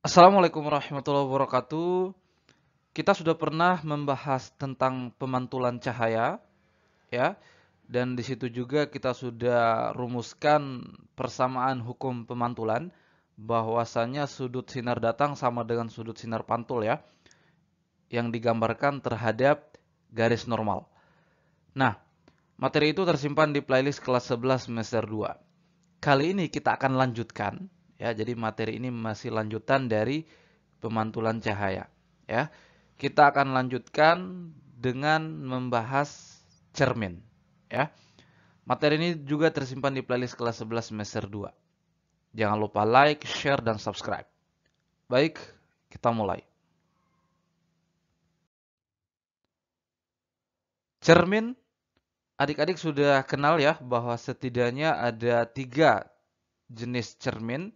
Assalamualaikum warahmatullahi wabarakatuh. Kita sudah pernah membahas tentang pemantulan cahaya, ya, dan di situ juga kita sudah rumuskan persamaan hukum pemantulan, bahwasanya sudut sinar datang sama dengan sudut sinar pantul, ya, yang digambarkan terhadap garis normal. Nah, materi itu tersimpan di playlist kelas 11 semester 2. Kali ini kita akan lanjutkan, ya, jadi materi ini masih lanjutan dari pemantulan cahaya, ya. Kita akan lanjutkan dengan membahas cermin, ya. Materi ini juga tersimpan di playlist kelas 11 semester 2. Jangan lupa like, share, dan subscribe. Baik, kita mulai. Cermin, adik-adik sudah kenal ya bahwa setidaknya ada 3 jenis cermin.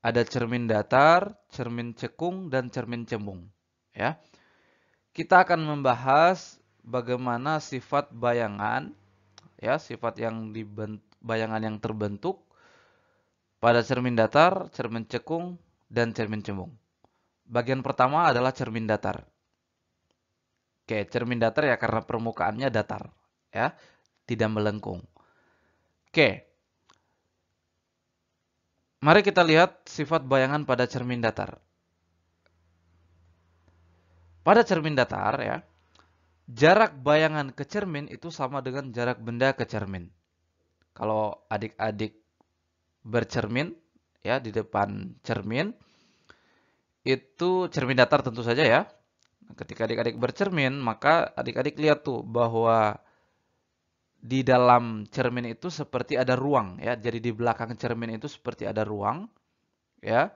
Ada cermin datar, cermin cekung, dan cermin cembung, ya. Kita akan membahas bagaimana sifat bayangan, ya, sifat yang bayangan yang terbentuk pada cermin datar, cermin cekung, dan cermin cembung. Bagian pertama adalah cermin datar. Oke, cermin datar ya karena permukaannya datar, ya, tidak melengkung. Oke, mari kita lihat sifat bayangan pada cermin datar. Pada cermin datar, ya, jarak bayangan ke cermin itu sama dengan jarak benda ke cermin. Kalau adik-adik bercermin, ya, di depan cermin, itu cermin datar tentu saja ya. Ketika adik-adik bercermin, maka adik-adik lihat tuh bahwa di dalam cermin itu seperti ada ruang ya. Jadi di belakang cermin itu seperti ada ruang ya.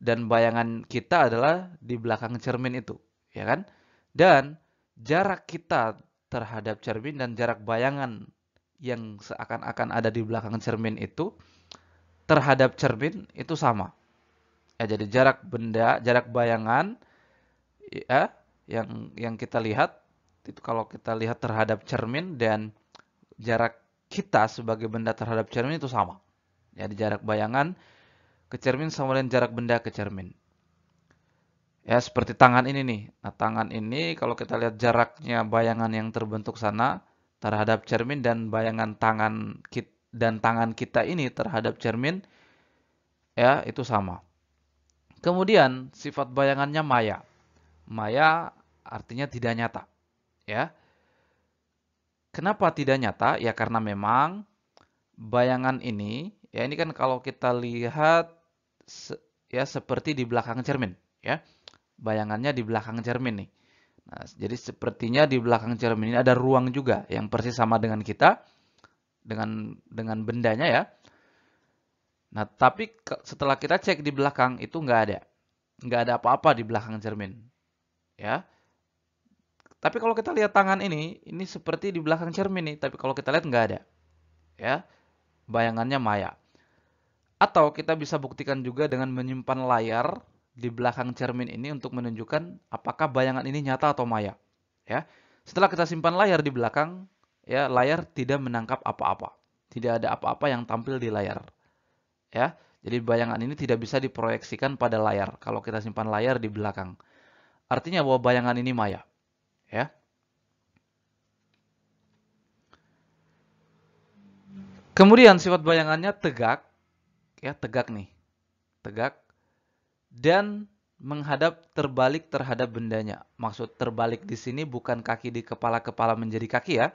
Dan bayangan kita adalah di belakang cermin itu, ya kan? Dan jarak kita terhadap cermin dan jarak bayangan yang seakan-akan ada di belakang cermin itu terhadap cermin itu sama. Ya, jadi jarak benda, jarak bayangan ya yang kita lihat itu kalau kita lihat terhadap cermin dan jarak kita sebagai benda terhadap cermin itu sama. Jadi jarak bayangan ke cermin sama dengan jarak benda ke cermin. Ya, seperti tangan ini nih. Nah, tangan ini kalau kita lihat jaraknya bayangan yang terbentuk sana terhadap cermin dan bayangan tangan kita ini terhadap cermin ya itu sama. Kemudian sifat bayangannya maya. Maya artinya tidak nyata, ya. Kenapa tidak nyata? Ya karena memang bayangan ini, ya ini kan kalau kita lihat ya seperti di belakang cermin, ya. Bayangannya di belakang cermin nih. Nah, jadi sepertinya di belakang cermin ini ada ruang juga yang persis sama dengan kita, dengan bendanya ya. Nah, tapi setelah kita cek di belakang itu nggak ada apa-apa di belakang cermin, ya. Tapi kalau kita lihat tangan ini seperti di belakang cermin nih, tapi kalau kita lihat nggak ada, ya. Bayangannya maya. Atau kita bisa buktikan juga dengan menyimpan layar di belakang cermin ini untuk menunjukkan apakah bayangan ini nyata atau maya. Ya. Setelah kita simpan layar di belakang, ya layar tidak menangkap apa-apa. Tidak ada apa-apa yang tampil di layar. Ya. Jadi bayangan ini tidak bisa diproyeksikan pada layar kalau kita simpan layar di belakang. Artinya bahwa bayangan ini maya. Ya. Kemudian sifat bayangannya tegak, ya tegak nih, tegak dan menghadap terbalik terhadap bendanya. Maksud terbalik di sini bukan kaki di kepala-kepala menjadi kaki ya,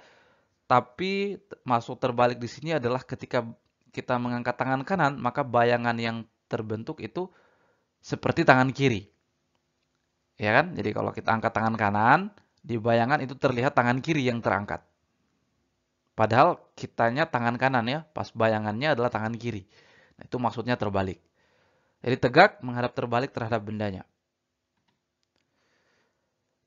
tapi maksud terbalik di sini adalah ketika kita mengangkat tangan kanan, maka bayangan yang terbentuk itu seperti tangan kiri. Ya kan? Jadi kalau kita angkat tangan kanan, di bayangan itu terlihat tangan kiri yang terangkat. Padahal kitanya tangan kanan ya, pas bayangannya adalah tangan kiri. Nah, itu maksudnya terbalik. Jadi tegak menghadap terbalik terhadap bendanya.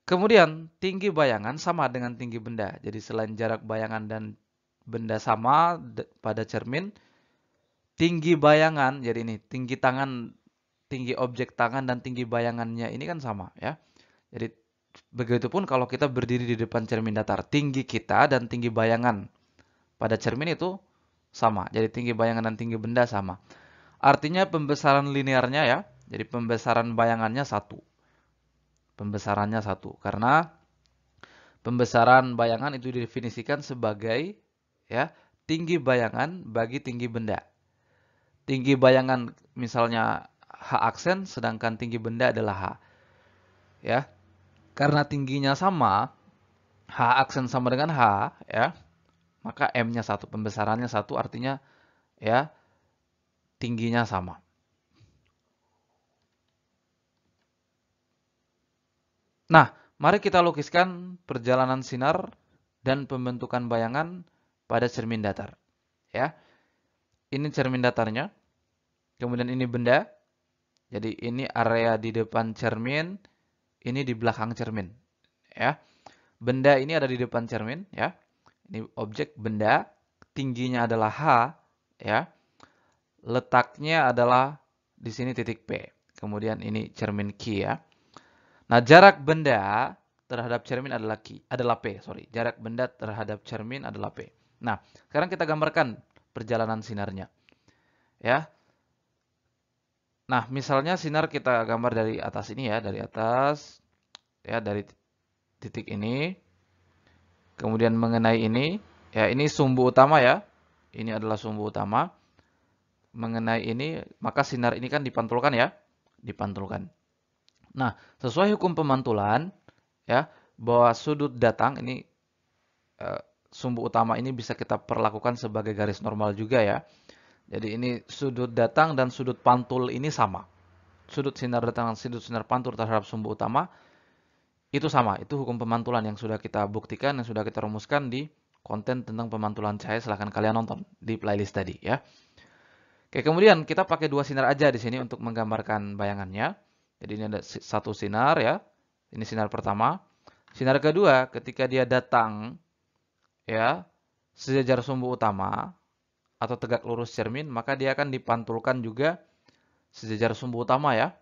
Kemudian tinggi bayangan sama dengan tinggi benda. Jadi selain jarak bayangan dan benda sama pada cermin, tinggi bayangan, jadi ini tinggi tangan, tinggi objek tangan dan tinggi bayangannya ini kan sama ya. Jadi begitupun kalau kita berdiri di depan cermin datar, tinggi kita dan tinggi bayangan pada cermin itu sama. Jadi tinggi bayangan dan tinggi benda sama. Artinya pembesaran linearnya ya, Jadi pembesaran bayangannya 1. Pembesarannya 1. Karena pembesaran bayangan itu didefinisikan sebagai ya tinggi bayangan bagi tinggi benda. Tinggi bayangan misalnya H aksen, sedangkan tinggi benda adalah H. Ya, karena tingginya sama, H aksen sama dengan H, ya, maka M-nya 1, pembesarannya 1 artinya ya tingginya sama. Nah, mari kita lukiskan perjalanan sinar dan pembentukan bayangan pada cermin datar. Ya, ini cermin datarnya, kemudian ini benda. Jadi ini area di depan cermin, ini di belakang cermin. Ya, benda ini ada di depan cermin. Ya, ini objek benda, tingginya adalah H. Ya, letaknya adalah di sini titik P. Kemudian ini cermin Q ya. Nah, jarak benda terhadap cermin adalah P, sorry. Jarak benda terhadap cermin adalah P. Nah, sekarang kita gambarkan perjalanan sinarnya. Ya. Nah, misalnya sinar kita gambar dari atas ini ya, dari atas ya, dari titik ini. Kemudian mengenai ini, ya ini sumbu utama ya. Ini adalah sumbu utama. Mengenai ini, maka sinar ini kan dipantulkan ya, dipantulkan. Nah, sesuai hukum pemantulan ya, bahwa sudut datang ini sumbu utama ini bisa kita perlakukan sebagai garis normal juga ya. Jadi ini sudut datang dan sudut pantul ini sama. Sudut sinar datang dan sudut sinar pantul terhadap sumbu utama itu sama. Itu hukum pemantulan yang sudah kita buktikan, yang sudah kita rumuskan di konten tentang pemantulan cahaya. Silahkan kalian nonton di playlist tadi ya. Oke, kemudian kita pakai 2 sinar aja di sini untuk menggambarkan bayangannya. Jadi ini ada satu sinar ya. Ini sinar pertama. Sinar kedua, ketika dia datang ya sejajar sumbu utama atau tegak lurus cermin, maka dia akan dipantulkan juga sejajar sumbu utama ya.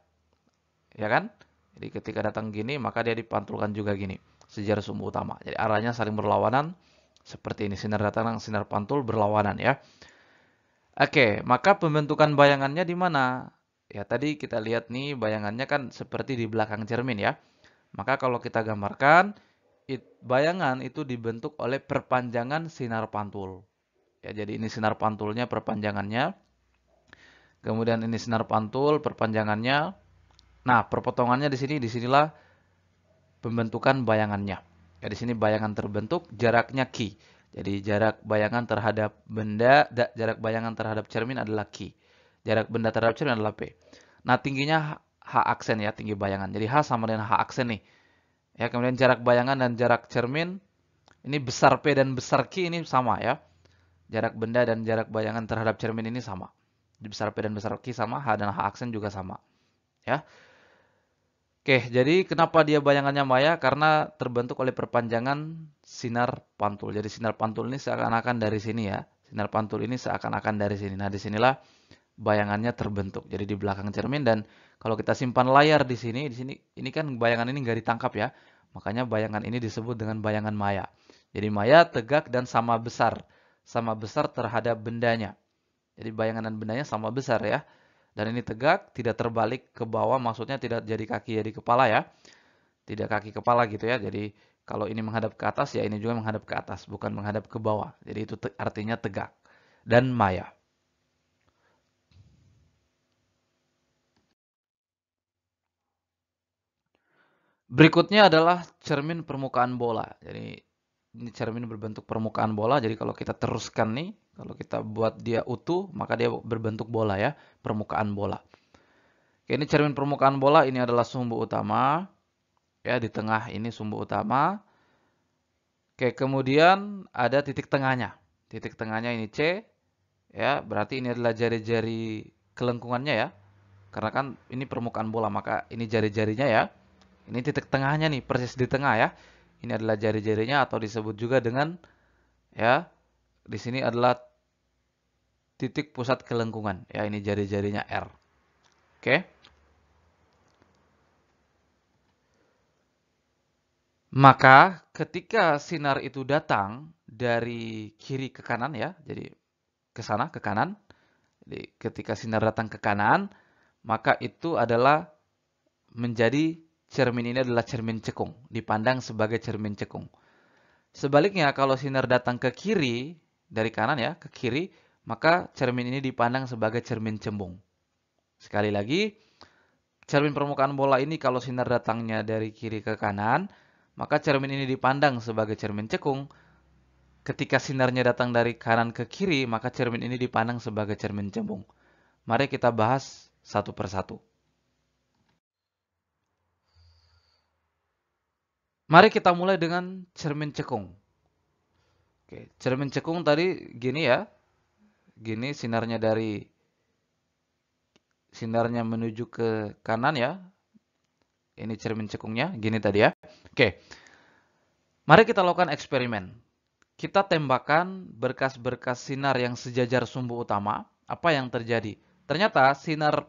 Ya kan? Jadi ketika datang gini, maka dia dipantulkan juga gini, sejajar sumbu utama. Jadi arahnya saling berlawanan seperti ini, sinar datang dan sinar pantul berlawanan ya. Oke, maka pembentukan bayangannya di mana? Ya, tadi kita lihat nih bayangannya kan seperti di belakang cermin ya. Maka kalau kita gambarkan, bayangan itu dibentuk oleh perpanjangan sinar pantul. Ya, jadi ini sinar pantulnya, perpanjangannya. Kemudian ini sinar pantul, perpanjangannya. Nah, perpotongannya di sini, disinilah pembentukan bayangannya. Ya, di sini bayangan terbentuk, jaraknya Q. Jadi jarak bayangan terhadap benda, jarak bayangan terhadap cermin adalah Q. Jarak benda terhadap cermin adalah P. Nah, tingginya H aksen ya, tinggi bayangan. Jadi H sama dengan H aksen nih. Ya, kemudian jarak bayangan dan jarak cermin, ini besar P dan besar Q ini sama ya. Jarak benda dan jarak bayangan terhadap cermin ini sama. Jadi besar P dan besar Q sama, H dan H aksen juga sama. Ya. Oke, jadi kenapa dia bayangannya maya? Karena terbentuk oleh perpanjangan sinar pantul. Jadi sinar pantul ini seakan-akan dari sini ya. Sinar pantul ini seakan-akan dari sini. Nah, disinilah bayangannya terbentuk. Jadi di belakang cermin, dan kalau kita simpan layar di sini ini kan bayangan ini nggak ditangkap ya. Makanya bayangan ini disebut dengan bayangan maya. Jadi maya tegak dan sama besar. Sama besar terhadap bendanya. Jadi bayangan dan bendanya sama besar ya. Dan ini tegak, tidak terbalik ke bawah, maksudnya tidak jadi kaki jadi kepala ya. Tidak kaki kepala gitu ya. Jadi kalau ini menghadap ke atas, ya ini juga menghadap ke atas, bukan menghadap ke bawah. Jadi itu artinya tegak dan maya. Berikutnya adalah cermin permukaan bola. Jadi ini cermin berbentuk permukaan bola. Jadi kalau kita teruskan nih, kalau kita buat dia utuh, maka dia berbentuk bola ya, permukaan bola. Oke, ini cermin permukaan bola, ini adalah sumbu utama. Ya, di tengah ini sumbu utama. Oke, kemudian ada titik tengahnya. Titik tengahnya ini C. Ya, berarti ini adalah jari-jari kelengkungannya ya. Karena kan ini permukaan bola, maka ini jari-jarinya ya. Ini titik tengahnya nih, persis di tengah ya. Ini adalah jari-jarinya atau disebut juga dengan ya, di sini adalah titik pusat kelengkungan. Ya, ini jari-jarinya R. Oke. Maka ketika sinar itu datang dari kiri ke kanan ya, jadi ke sana ke kanan. Jadi ketika sinar datang ke kanan, maka itu adalah menjadi cermin ini adalah cermin cekung, dipandang sebagai cermin cekung. Sebaliknya, kalau sinar datang ke kiri, dari kanan ya, ke kiri, maka cermin ini dipandang sebagai cermin cembung. Sekali lagi, cermin permukaan bola ini kalau sinar datangnya dari kiri ke kanan, maka cermin ini dipandang sebagai cermin cekung. Ketika sinarnya datang dari kanan ke kiri, maka cermin ini dipandang sebagai cermin cembung. Mari kita bahas satu persatu. Mari kita mulai dengan cermin cekung. Oke, cermin cekung tadi gini ya. Gini sinarnya menuju ke kanan ya. Ini cermin cekungnya, gini tadi ya. Oke, mari kita lakukan eksperimen. Kita tembakkan berkas-berkas sinar yang sejajar sumbu utama. Apa yang terjadi? Ternyata sinar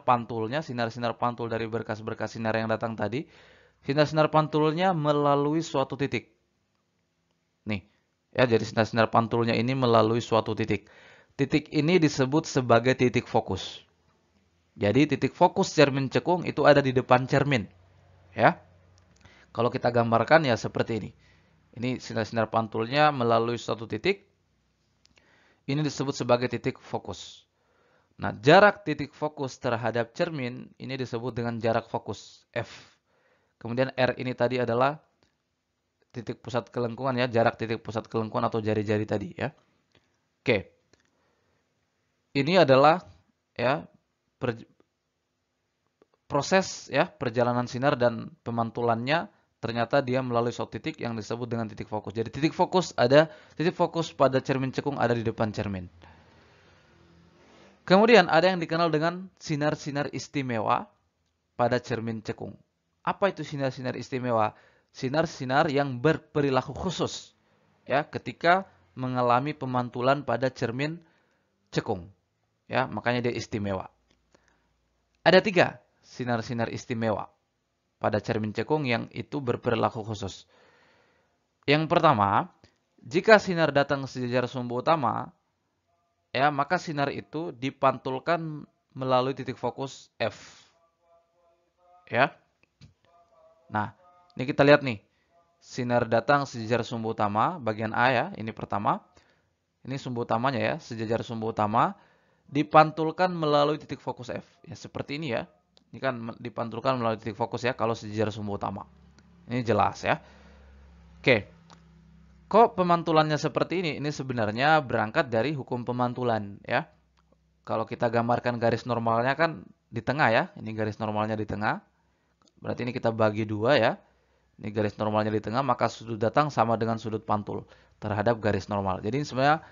pantulnya, sinar-sinar pantul dari berkas-berkas sinar yang datang tadi, sinar-sinar pantulnya melalui suatu titik. Nih, ya jadi sinar-sinar pantulnya ini melalui suatu titik. Titik ini disebut sebagai titik fokus. Jadi titik fokus cermin cekung itu ada di depan cermin, ya. Kalau kita gambarkan ya seperti ini. Ini sinar-sinar pantulnya melalui suatu titik. Ini disebut sebagai titik fokus. Nah, jarak titik fokus terhadap cermin ini disebut dengan jarak fokus F. Kemudian R ini tadi adalah titik pusat kelengkungan ya, jarak titik pusat kelengkungan atau jari-jari tadi ya. Oke. Ini adalah ya proses ya perjalanan sinar dan pemantulannya ternyata dia melalui suatu titik yang disebut dengan titik fokus. Jadi titik fokus pada cermin cekung ada di depan cermin. Kemudian ada yang dikenal dengan sinar-sinar istimewa pada cermin cekung. Apa itu sinar-sinar istimewa? Sinar-sinar yang berperilaku khusus ya ketika mengalami pemantulan pada cermin cekung. Ya, makanya dia istimewa. Ada 3 sinar-sinar istimewa pada cermin cekung yang itu berperilaku khusus. Yang pertama, jika sinar datang sejajar sumbu utama, ya maka sinar itu dipantulkan melalui titik fokus F. Ya. Nah, ini kita lihat nih. Sinar datang sejajar sumbu utama, bagian A ya, ini pertama. Ini sumbu utamanya ya, sejajar sumbu utama dipantulkan melalui titik fokus F. Ya seperti ini ya. Ini kan dipantulkan melalui titik fokus ya kalau sejajar sumbu utama. Ini jelas ya. Oke. Kok pemantulannya seperti ini? Ini sebenarnya berangkat dari hukum pemantulan ya. Kalau kita gambarkan garis normalnya kan di tengah ya. Ini garis normalnya di tengah. Berarti ini kita bagi 2 ya. Ini garis normalnya di tengah, maka sudut datang sama dengan sudut pantul terhadap garis normal. Jadi ini sebenarnya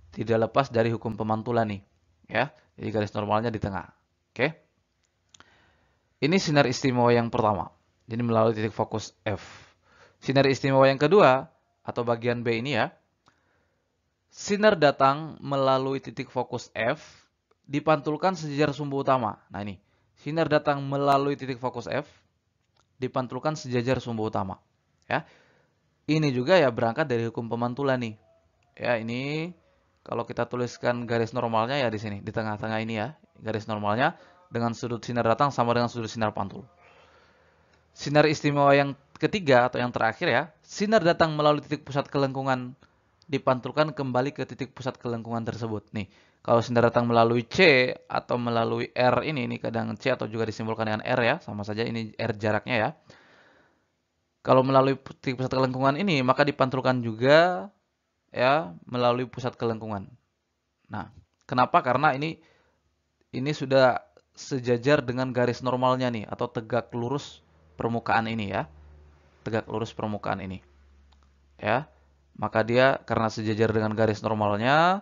tidak lepas dari hukum pemantulan nih. Ya. Jadi garis normalnya di tengah. Oke. Ini sinar istimewa yang pertama. Jadi melalui titik fokus F. Sinar istimewa yang kedua atau bagian B ini ya. Sinar datang melalui titik fokus F dipantulkan sejajar sumbu utama. Nah ini, sinar datang melalui titik fokus F dipantulkan sejajar sumbu utama. Ya, ini juga ya berangkat dari hukum pemantulan nih. Ya ini kalau kita tuliskan garis normalnya ya di sini, di tengah-tengah ini ya, garis normalnya dengan sudut sinar datang sama dengan sudut sinar pantul. Sinar istimewa yang ketiga atau yang terakhir ya, sinar datang melalui titik pusat kelengkungan dipantulkan kembali ke titik pusat kelengkungan tersebut. Nih, kalau sinar datang melalui C atau melalui R ini kadang C atau juga disimbolkan dengan R ya, sama saja ini R jaraknya ya. Kalau melalui titik pusat kelengkungan ini, maka dipantulkan juga ya melalui pusat kelengkungan. Nah, kenapa? Karena ini sudah sejajar dengan garis normalnya nih atau tegak lurus permukaan ini ya. Tegak lurus permukaan ini. Ya. Maka dia karena sejajar dengan garis normalnya,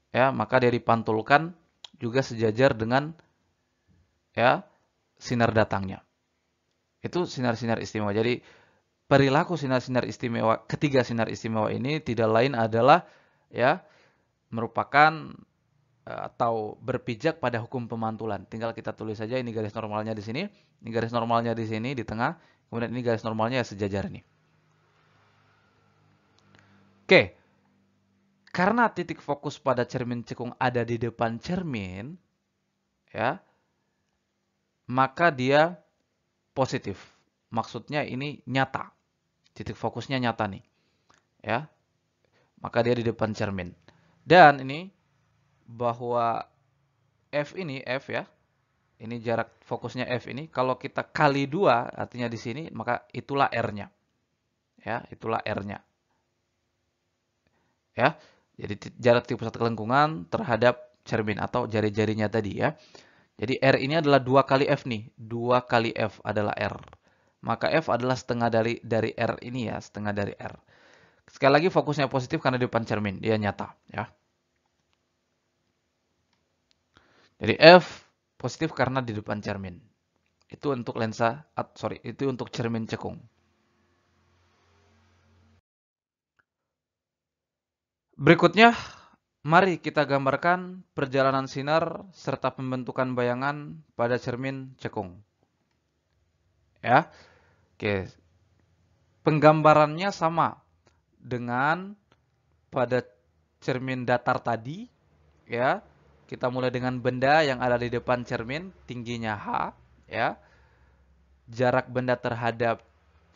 ya, maka dia dipantulkan juga sejajar dengan ya sinar datangnya. Itu sinar-sinar istimewa. Jadi perilaku sinar-sinar istimewa, ketiga sinar istimewa ini tidak lain adalah ya merupakan atau berpijak pada hukum pemantulan. Tinggal kita tulis saja ini garis normalnya di sini, ini garis normalnya di sini di tengah, kemudian ini garis normalnya sejajar ini. Oke. Karena titik fokus pada cermin cekung ada di depan cermin, ya, maka dia positif. Maksudnya ini nyata. Titik fokusnya nyata nih. Ya, maka dia di depan cermin. Dan ini bahwa F ya, ini jarak fokusnya F ini, kalau kita kali 2, artinya di sini, maka itulah R-nya. Ya, itulah R-nya. Ya, jadi jarak titik pusat kelengkungan terhadap cermin atau jari-jarinya tadi ya. Jadi R ini adalah 2 kali F nih. 2 kali F adalah R. Maka F adalah setengah dari R ini ya, setengah dari R. Sekali lagi fokusnya positif karena di depan cermin, dia nyata ya. Jadi F positif karena di depan cermin. Itu untuk itu untuk cermin cekung. Berikutnya, mari kita gambarkan perjalanan sinar serta pembentukan bayangan pada cermin cekung. Ya. Oke. Penggambarannya sama dengan pada cermin datar tadi, ya. Kita mulai dengan benda yang ada di depan cermin, tingginya H, ya. Jarak benda terhadap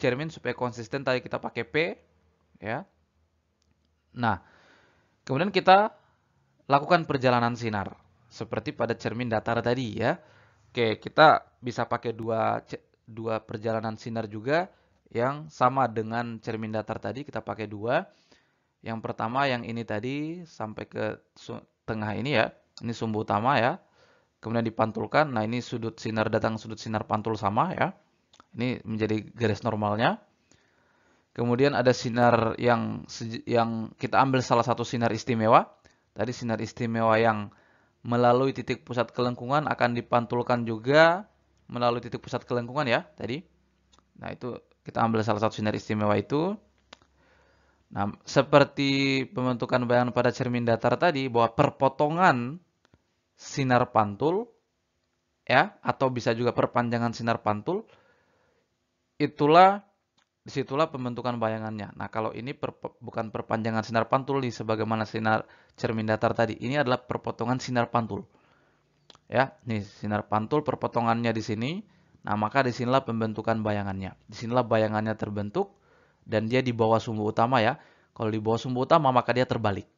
cermin supaya konsisten tadi kita pakai P, ya. Nah, kemudian kita lakukan perjalanan sinar seperti pada cermin datar tadi ya. Oke, kita bisa pakai dua perjalanan sinar juga yang sama dengan cermin datar tadi, kita pakai dua. Yang pertama yang ini tadi sampai ke tengah ini ya. Ini sumbu utama ya. Kemudian dipantulkan. Nah, ini sudut sinar datang, sudut sinar pantul sama ya. Ini menjadi garis normalnya. Kemudian ada sinar yang kita ambil salah satu sinar istimewa. Tadi sinar istimewa yang melalui titik pusat kelengkungan akan dipantulkan juga melalui titik pusat kelengkungan ya tadi. Nah, itu kita ambil salah satu sinar istimewa itu. Nah, seperti pembentukan bayangan pada cermin datar tadi bahwa perpotongan sinar pantul ya atau bisa juga perpanjangan sinar pantul, disitulah pembentukan bayangannya. Nah, kalau ini bukan perpanjangan sinar pantul nih sebagaimana sinar cermin datar tadi. Ini adalah perpotongan sinar pantul. Ya, nih sinar pantul perpotongannya di sini. Nah, maka disinilah pembentukan bayangannya. Disinilah bayangannya terbentuk dan dia di bawah sumbu utama ya. Kalau di bawah sumbu utama maka dia terbalik.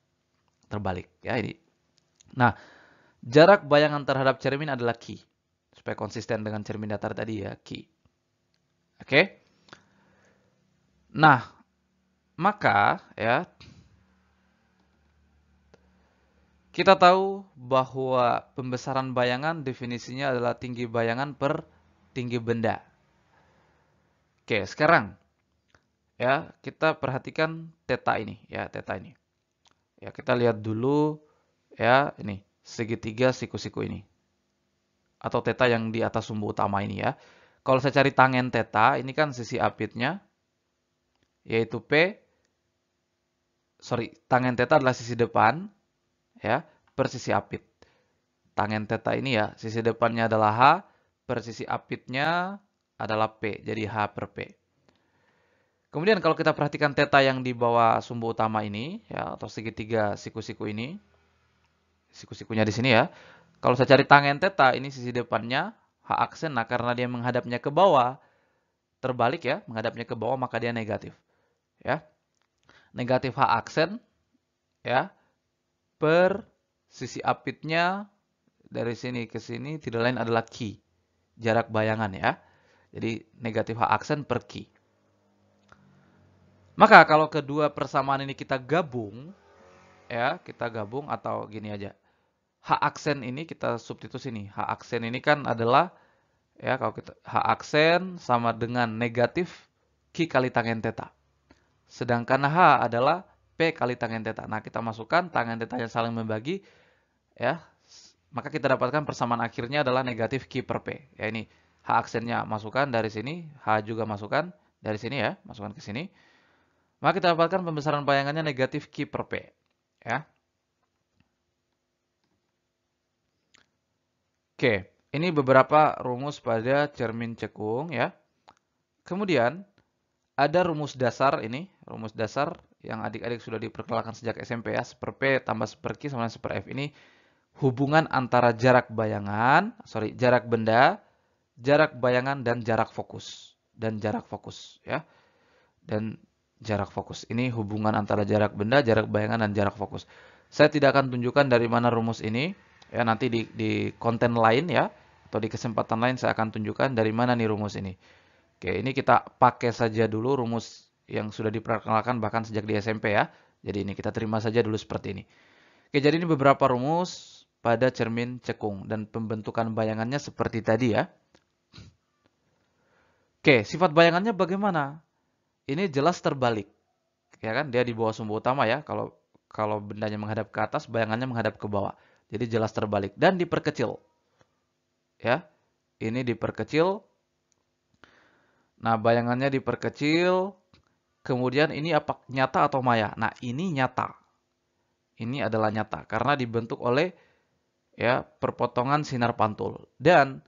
Terbalik ya ini. Nah, jarak bayangan terhadap cermin adalah Q. Supaya konsisten dengan cermin datar tadi ya, Q. Oke. Nah, maka ya kita tahu bahwa pembesaran bayangan definisinya adalah tinggi bayangan per tinggi benda. Oke, sekarang ya kita perhatikan theta ini ya, theta ini. Ya, kita lihat dulu ya ini segitiga siku-siku ini. Atau theta yang di atas sumbu utama ini ya. Kalau saya cari tangen theta, ini kan sisi apitnya yaitu tangen theta adalah sisi depan ya per sisi apit. Tangen theta ini ya, sisi depannya adalah H, per sisi apitnya adalah P, jadi H per P. Kemudian kalau kita perhatikan theta yang di bawah sumbu utama ini ya atau segitiga siku-siku ini, siku-sikunya di sini ya. Kalau saya cari tangen theta, ini sisi depannya H aksen, nah karena dia menghadapnya ke bawah, terbalik ya, menghadapnya ke bawah maka dia negatif. Ya. Negatif H aksen ya per sisi apitnya dari sini ke sini tidak lain adalah Q. Jarak bayangan ya. Jadi negatif H aksen per Q. Maka kalau kedua persamaan ini kita gabung ya, kita gabung atau gini aja. H aksen ini kita substitusi nih. H aksen ini kan adalah ya kalau kita H aksen sama dengan negatif Q kali tangen theta. Sedangkan H adalah P kali tangen theta. Nah, kita masukkan tangen theta yang saling membagi ya. Maka kita dapatkan persamaan akhirnya adalah negatif Q per P. Ya ini H aksennya masukkan dari sini, H juga masukkan dari sini ya, masukkan ke sini. Maka kita dapatkan pembesaran bayangannya negatif Q per P. Ya. Oke, ini beberapa rumus pada cermin cekung ya. Kemudian ada rumus dasar ini, rumus dasar yang adik-adik sudah diperkenalkan sejak SMP ya, 1 per P tambah 1 per Q sama 1 per F ini hubungan antara jarak benda jarak bayangan dan jarak fokus. Dan jarak fokus, ya. Dan jarak fokus. Ini hubungan antara jarak benda, jarak bayangan, dan jarak fokus. Saya tidak akan tunjukkan dari mana rumus ini. Ya, nanti di konten lain ya, atau di kesempatan lain saya akan tunjukkan dari mana nih rumus ini. Oke, ini kita pakai saja dulu rumus yang sudah diperkenalkan bahkan sejak di SMP ya. Jadi ini kita terima saja dulu seperti ini. Oke, jadi ini beberapa rumus pada cermin cekung dan pembentukan bayangannya seperti tadi ya. Oke, sifat bayangannya bagaimana? Ini jelas terbalik. Ya kan, dia di bawah sumbu utama ya. Kalau bendanya menghadap ke atas, bayangannya menghadap ke bawah. Jadi jelas terbalik dan diperkecil. Ya. Ini diperkecil. Nah, bayangannya diperkecil. Kemudian ini apa? Nyata atau maya? Nah, ini nyata. Ini adalah nyata karena dibentuk oleh ya perpotongan sinar pantul. Dan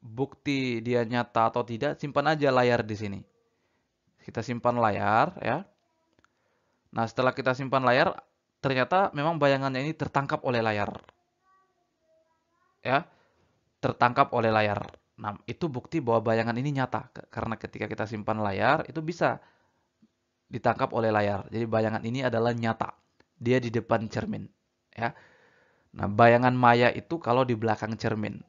bukti dia nyata atau tidak, simpan aja layar di sini. Kita simpan layar ya. Nah, setelah kita simpan layar, ternyata memang bayangannya ini tertangkap oleh layar. Ya, tertangkap oleh layar. Nah, itu bukti bahwa bayangan ini nyata. Karena ketika kita simpan layar, itu bisa ditangkap oleh layar. Jadi bayangan ini adalah nyata. Dia di depan cermin. Ya. Nah, bayangan maya itu kalau di belakang cermin.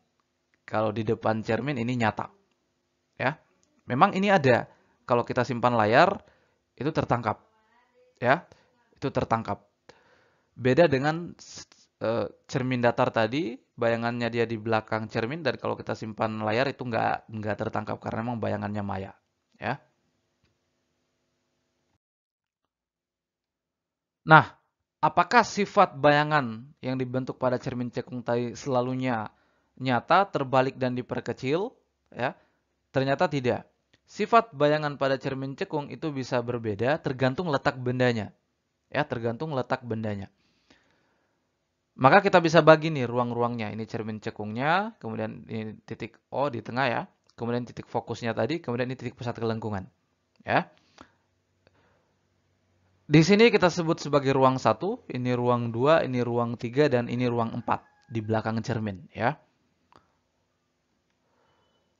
Kalau di depan cermin ini nyata. Ya. Memang ini ada. Kalau kita simpan layar, itu tertangkap. Ya, itu tertangkap. Beda dengan cermin datar tadi, bayangannya dia di belakang cermin dan kalau kita simpan layar itu nggak tertangkap karena memang bayangannya maya, ya. Nah, apakah sifat bayangan yang dibentuk pada cermin cekung tadi selalunya nyata, terbalik dan diperkecil, ya? Ternyata tidak. Sifat bayangan pada cermin cekung itu bisa berbeda tergantung letak bendanya, ya, tergantung letak bendanya. Maka kita bisa bagi nih ruang-ruangnya. Ini cermin cekungnya, kemudian ini titik O di tengah ya. Kemudian titik fokusnya tadi, kemudian ini titik pusat kelengkungan. Ya. Di sini kita sebut sebagai ruang 1, ini ruang 2, ini ruang 3, dan ini ruang 4 di belakang cermin. Ya.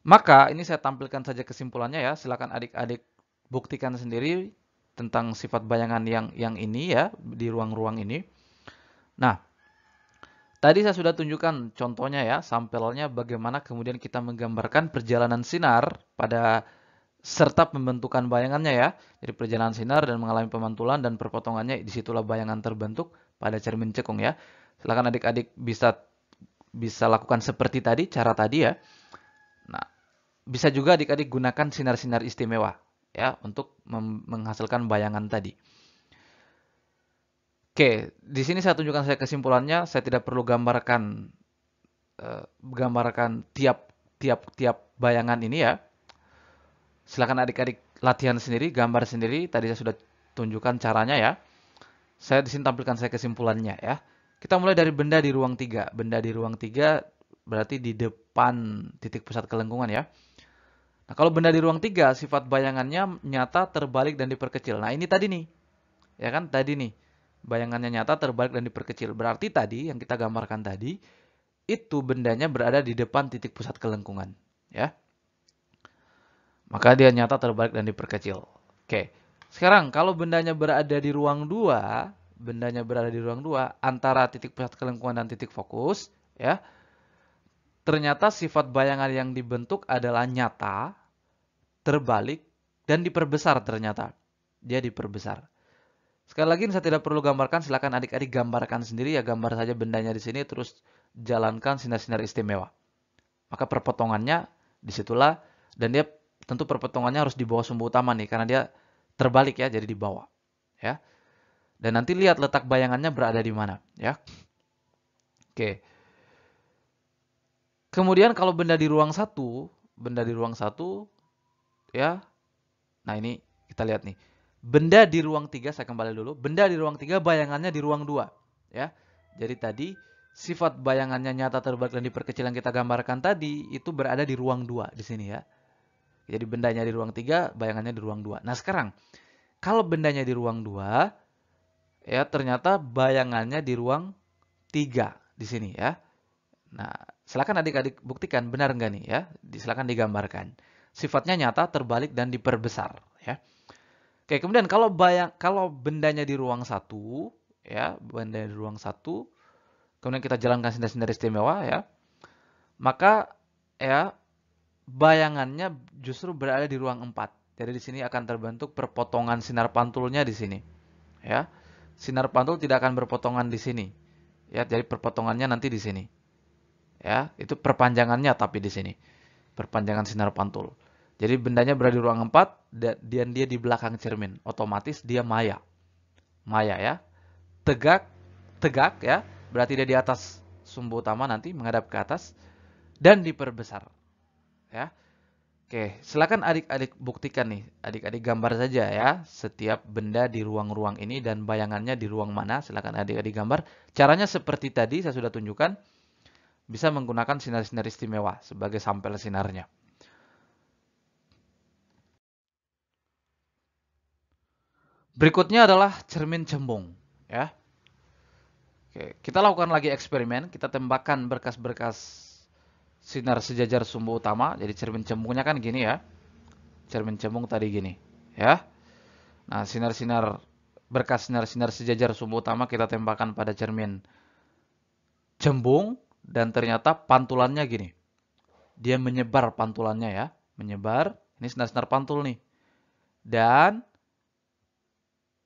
Maka ini saya tampilkan saja kesimpulannya ya. Silakan adik-adik buktikan sendiri tentang sifat bayangan yang ini ya, di ruang-ruang ini. Nah, tadi saya sudah tunjukkan contohnya ya, sampelnya bagaimana kemudian kita menggambarkan perjalanan sinar pada serta pembentukan bayangannya ya. Jadi perjalanan sinar dan mengalami pemantulan dan perpotongannya, disitulah bayangan terbentuk pada cermin cekung ya. Silakan adik-adik bisa lakukan seperti tadi, cara tadi ya. Nah, bisa juga adik-adik gunakan sinar-sinar istimewa ya untuk menghasilkan bayangan tadi. Oke, di sini saya tunjukkan saya kesimpulannya. Saya tidak perlu gambarkan tiap bayangan ini ya. Silakan adik-adik latihan sendiri, gambar sendiri. Tadi saya sudah tunjukkan caranya ya. Saya di sini tampilkan saya kesimpulannya ya. Kita mulai dari benda di ruang 3. Benda di ruang 3 berarti di depan titik pusat kelengkungan ya. Nah, kalau benda di ruang 3 sifat bayangannya nyata, terbalik dan diperkecil. Nah, ini tadi nih. Ya kan? Tadi nih. Bayangannya nyata, terbalik, dan diperkecil. Berarti tadi, yang kita gambarkan tadi, itu bendanya berada di depan titik pusat kelengkungan. Ya. Maka dia nyata, terbalik, dan diperkecil. Oke. Sekarang, kalau bendanya berada di ruang 2, antara titik pusat kelengkungan dan titik fokus, ya, ternyata sifat bayangan yang dibentuk adalah nyata, terbalik, dan diperbesar ternyata. Dia diperbesar. Sekali lagi saya tidak perlu gambarkan, silakan adik-adik gambarkan sendiri ya, gambar saja bendanya di sini terus jalankan sinar-sinar istimewa. Maka perpotongannya disitulah dan dia tentu perpotongannya harus di bawah sumbu utama nih karena dia terbalik ya, jadi di bawah. Ya. Dan nanti lihat letak bayangannya berada di mana ya. Oke. Kemudian kalau benda di ruang 1 ya. Nah, ini kita lihat nih. Benda di ruang 3, saya kembali dulu. Benda di ruang 3, bayangannya di ruang 2. Ya. Jadi tadi, sifat bayangannya nyata, terbalik, dan diperkecil yang kita gambarkan tadi, itu berada di ruang 2 di sini ya. Jadi bendanya di ruang 3, bayangannya di ruang 2. Nah sekarang, kalau bendanya di ruang 2, ya ternyata bayangannya di ruang 3 di sini ya. Nah, Silakan adik-adik buktikan benar nggak nih ya. Silakan digambarkan. Sifatnya nyata, terbalik dan diperbesar ya. Oke, kemudian kalau bendanya di ruang satu ya, benda di ruang satu, kemudian kita jalankan sinar-sinar istimewa ya, maka ya bayangannya justru berada di ruang 4. Jadi di sini akan terbentuk perpotongan sinar pantulnya di sini ya. Sinar pantul tidak akan berpotongan di sini. Ya, jadi perpotongannya nanti di sini. Ya, itu perpanjangannya tapi di sini. Perpanjangan sinar pantul. Jadi bendanya berada di ruang 4 dan dia di belakang cermin. Otomatis dia maya. Maya ya. Tegak, tegak ya. Berarti dia di atas sumbu utama nanti menghadap ke atas dan diperbesar. Ya. Oke, silakan adik-adik buktikan nih. Adik-adik gambar saja ya. Setiap benda di ruang-ruang ini dan bayangannya di ruang mana. Silakan adik-adik gambar. Caranya seperti tadi saya sudah tunjukkan. Bisa menggunakan sinar-sinar istimewa sebagai sampel sinarnya. Berikutnya adalah cermin cembung. Ya. Oke, kita lakukan lagi eksperimen. Kita tembakkan berkas-berkas sinar sejajar sumbu utama. Jadi cermin cembungnya kan gini ya. Cermin cembung tadi gini. Ya. Nah, berkas sinar-sinar sejajar sumbu utama kita tembakkan pada cermin cembung dan ternyata pantulannya gini. Dia menyebar pantulannya ya, menyebar. Ini sinar-sinar pantul nih. Dan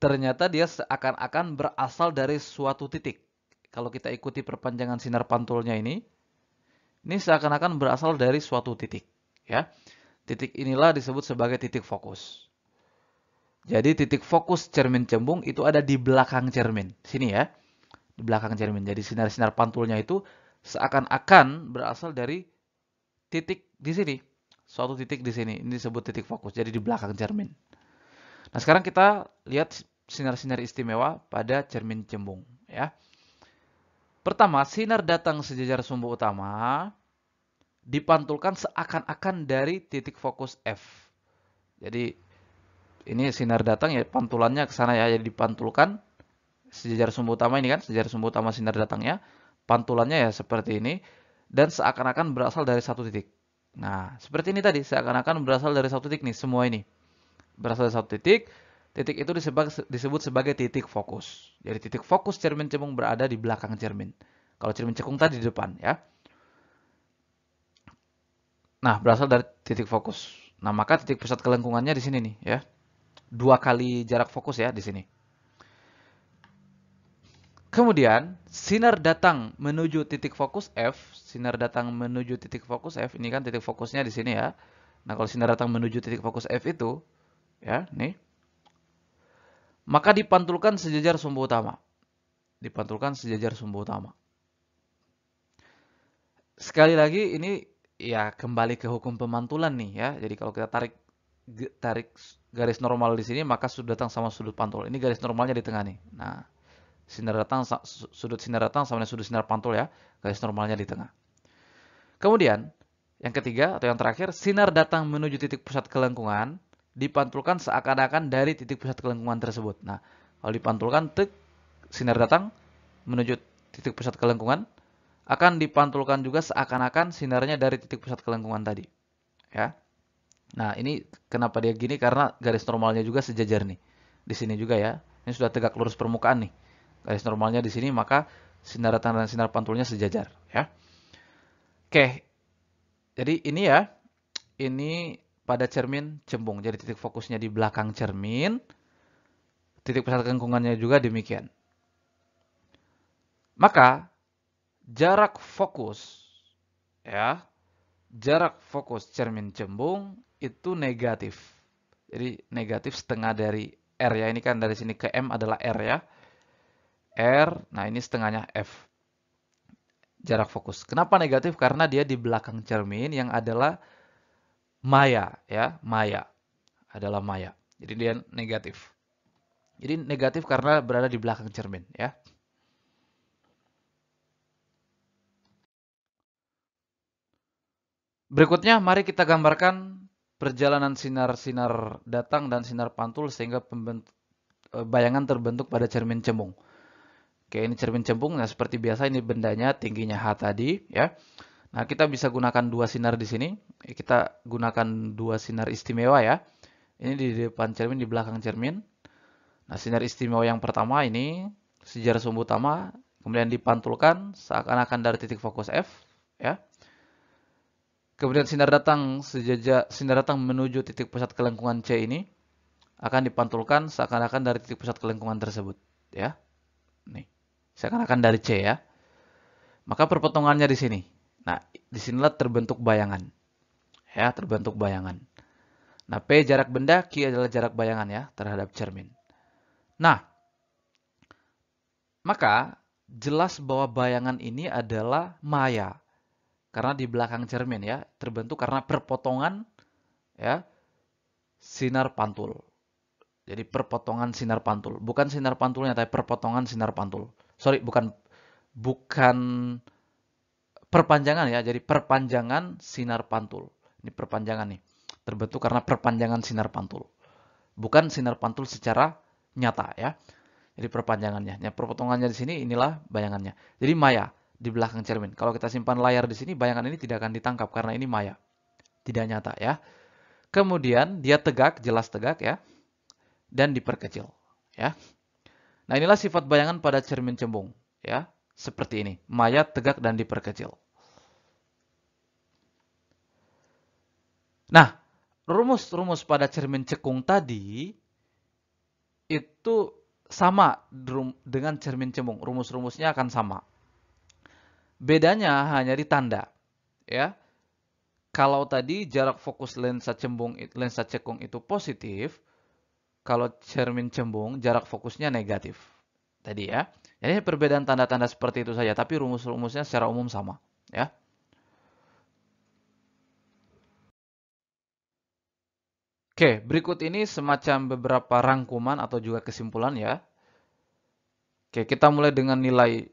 ternyata dia seakan-akan berasal dari suatu titik. Kalau kita ikuti perpanjangan sinar pantulnya ini seakan-akan berasal dari suatu titik ya. Titik inilah disebut sebagai titik fokus. Jadi titik fokus cermin cembung itu ada di belakang cermin. Sini ya. Di belakang cermin. Jadi sinar-sinar pantulnya itu seakan-akan berasal dari titik di sini. Suatu titik di sini. Ini disebut titik fokus. Jadi di belakang cermin. Nah, sekarang kita lihat sinar-sinar istimewa pada cermin cembung ya. Pertama, sinar datang sejajar sumbu utama dipantulkan seakan-akan dari titik fokus F. Jadi ini sinar datang ya, pantulannya ke sana ya, jadi dipantulkan sejajar sumbu utama ini kan, sejajar sumbu utama sinar datangnya, pantulannya ya seperti ini, dan seakan-akan berasal dari satu titik. Nah, seperti ini tadi, seakan-akan berasal dari satu titik nih, semua ini. Berasal dari satu titik, titik itu disebut sebagai titik fokus. Jadi titik fokus cermin cembung berada di belakang cermin. Kalau cermin cekung tadi di depan ya. Nah, berasal dari titik fokus. Nah, maka titik pusat kelengkungannya di sini nih ya. 2 kali jarak fokus ya di sini. Kemudian, sinar datang menuju titik fokus F. Sinar datang menuju titik fokus F. Ini kan titik fokusnya di sini ya. Nah, kalau sinar datang menuju titik fokus F itu, ya, nih. Maka dipantulkan sejajar sumbu utama. Dipantulkan sejajar sumbu utama. Sekali lagi, ini ya kembali ke hukum pemantulan nih ya. Jadi kalau kita tarik garis normal di sini, maka sudut datang sama sudut pantul. Ini garis normalnya di tengah nih. Nah, sudut sinar datang sama sudut sinar pantul ya. Garis normalnya di tengah. Kemudian, yang ketiga atau yang terakhir, sinar datang menuju titik pusat kelengkungan dipantulkan seakan-akan dari titik pusat kelengkungan tersebut. Nah, kalau dipantulkan, sinar datang menuju titik pusat kelengkungan akan dipantulkan juga seakan-akan sinarnya dari titik pusat kelengkungan tadi. Ya. Nah, ini kenapa dia gini? Karena garis normalnya juga sejajar nih. Di sini juga ya. Ini sudah tegak lurus permukaan nih. Garis normalnya di sini, maka sinar datang dan sinar pantulnya sejajar. Ya. Oke. Jadi ini ya. Ini pada cermin cembung. Jadi titik fokusnya di belakang cermin. Titik pusat kelengkungannya juga demikian. Maka jarak fokus ya. Jarak fokus cermin cembung itu negatif. Jadi negatif setengah dari R ya. Ini kan dari sini ke M adalah R ya. R, nah ini setengahnya F. Jarak fokus. Kenapa negatif? Karena dia di belakang cermin yang adalah maya ya. Maya. Adalah maya. Jadi dia negatif. Jadi negatif karena berada di belakang cermin ya. Berikutnya mari kita gambarkan perjalanan sinar-sinar datang dan sinar pantul sehingga bayangan terbentuk pada cermin cembung. Oke, ini cermin cembung. Nah, seperti biasa ini bendanya tingginya H tadi ya. Nah, kita bisa gunakan dua sinar di sini. Kita gunakan dua sinar istimewa ya. Ini di depan cermin, di belakang cermin. Nah, sinar istimewa yang pertama ini sejarah sumbu utama, kemudian dipantulkan seakan-akan dari titik fokus F, ya. Kemudian sinar datang menuju titik pusat kelengkungan C ini akan dipantulkan seakan-akan dari titik pusat kelengkungan tersebut, ya. Nih, seakan-akan dari C ya. Maka perpotongannya di sini. Nah, disinilah terbentuk bayangan. Ya, terbentuk bayangan. Nah, P jarak benda, Q adalah jarak bayangan ya terhadap cermin. Nah, maka jelas bahwa bayangan ini adalah maya. Karena di belakang cermin ya, terbentuk karena perpotongan ya sinar pantul. Jadi perpotongan sinar pantul, bukan sinar pantulnya tapi perpotongan sinar pantul. Sorry, bukan perpanjangan ya, jadi perpanjangan sinar pantul. Ini perpanjangan nih. Terbentuk karena perpanjangan sinar pantul. Bukan sinar pantul secara nyata ya. Jadi perpanjangannya. Nah, perpotongannya di sini inilah bayangannya. Jadi maya di belakang cermin. Kalau kita simpan layar di sini, bayangan ini tidak akan ditangkap karena ini maya. Tidak nyata ya. Kemudian dia tegak, jelas tegak ya. Dan diperkecil ya. Nah, inilah sifat bayangan pada cermin cembung ya. Seperti ini. Maya, tegak, dan diperkecil. Nah, rumus-rumus pada cermin cekung tadi itu sama dengan cermin cembung. Rumus-rumusnya akan sama. Bedanya hanya di tanda. Ya. Kalau tadi jarak fokus lensa cekung itu positif, kalau cermin cembung jarak fokusnya negatif. Tadi ya. Jadi perbedaan tanda-tanda seperti itu saja, tapi rumus-rumusnya secara umum sama, ya. Oke, berikut ini semacam beberapa rangkuman atau juga kesimpulan ya. Oke, kita mulai dengan nilai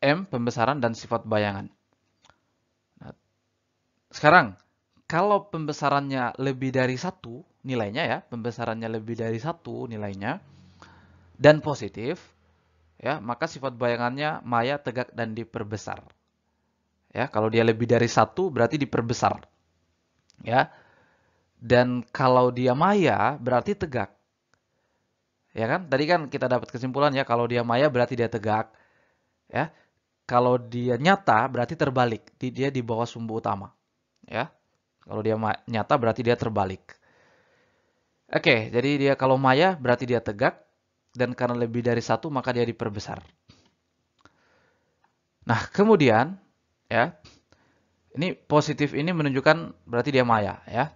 M, pembesaran dan sifat bayangan. Nah, sekarang, kalau pembesarannya lebih dari 1 nilainya ya, pembesarannya lebih dari 1 nilainya, dan positif, ya, maka sifat bayangannya maya, tegak, dan diperbesar. Ya, kalau dia lebih dari 1 berarti diperbesar. Ya, dan kalau dia maya berarti tegak. Ya kan? Tadi kan kita dapat kesimpulan ya, kalau dia maya berarti dia tegak. Ya, kalau dia nyata berarti terbalik, dia di bawah sumbu utama. Ya, kalau dia nyata berarti dia terbalik. Oke, jadi dia kalau maya berarti dia tegak, dan karena lebih dari 1 maka dia diperbesar. Nah, kemudian ya, ini positif ini menunjukkan berarti dia maya ya.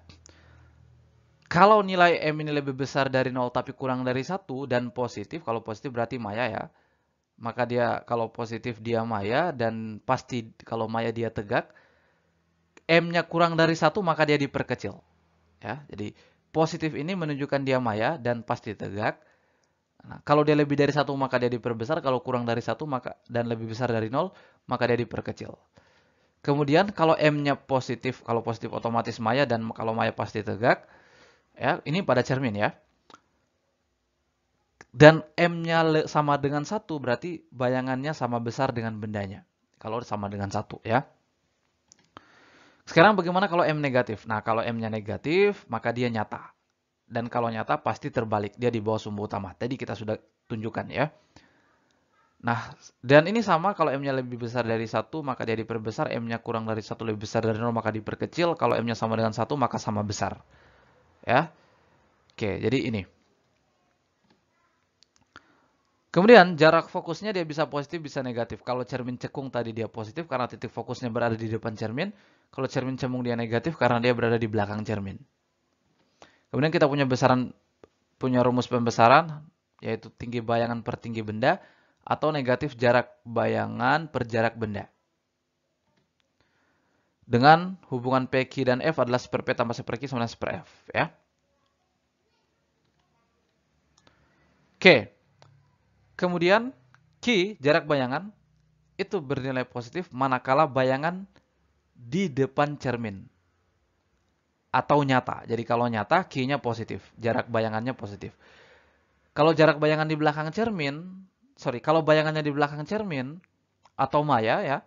Kalau nilai M ini lebih besar dari 0 tapi kurang dari 1 dan positif, kalau positif berarti maya ya. Maka dia kalau positif dia maya dan pasti kalau maya dia tegak. M-nya kurang dari 1 maka dia diperkecil. Ya, jadi positif ini menunjukkan dia maya dan pasti tegak. Nah, kalau dia lebih dari 1 maka dia diperbesar, kalau kurang dari 1 maka dan lebih besar dari 0 maka dia diperkecil. Kemudian kalau M-nya positif, kalau positif otomatis maya dan kalau maya pasti tegak. Ya, ini pada cermin ya. Dan M-nya sama dengan 1 berarti bayangannya sama besar dengan bendanya. Kalau sama dengan 1 ya. Sekarang bagaimana kalau M negatif? Nah, kalau M-nya negatif, maka dia nyata. Dan kalau nyata pasti terbalik, dia di bawah sumbu utama. Tadi kita sudah tunjukkan ya. Nah, dan ini sama kalau M-nya lebih besar dari 1, maka dia diperbesar. M-nya kurang dari 1 lebih besar dari 0, maka diperkecil. Kalau M-nya sama dengan 1, maka sama besar. Ya. Oke, jadi ini. Kemudian jarak fokusnya dia bisa positif, bisa negatif. Kalau cermin cekung tadi dia positif karena titik fokusnya berada di depan cermin. Kalau cermin cembung dia negatif karena dia berada di belakang cermin. Kemudian kita punya rumus pembesaran, yaitu tinggi bayangan per tinggi benda, atau negatif jarak bayangan per jarak benda. Dengan hubungan P, Q, dan F adalah 1/P tambah 1/Q sama dengan 1/F. Ya. Oke. Kemudian Q, jarak bayangan, itu bernilai positif manakala bayangan di depan cermin. Atau nyata. Jadi kalau nyata, Q-nya positif. Jarak bayangannya positif. Kalau jarak bayangan di belakang cermin, kalau bayangannya di belakang cermin, atau maya ya,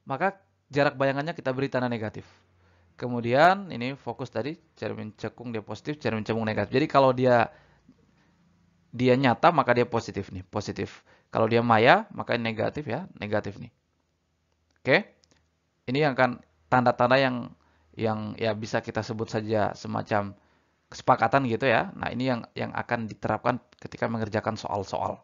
maka jarak bayangannya kita beri tanda negatif. Kemudian ini fokus tadi, cermin cekung dia positif, cermin cembung negatif. Jadi kalau dia nyata maka dia positif nih, positif. Kalau dia maya maka ini negatif ya, negatif nih. Oke? Ini yang kan tanda-tanda yang ya bisa kita sebut saja semacam kesepakatan gitu ya. Nah, ini yang akan diterapkan ketika mengerjakan soal-soal.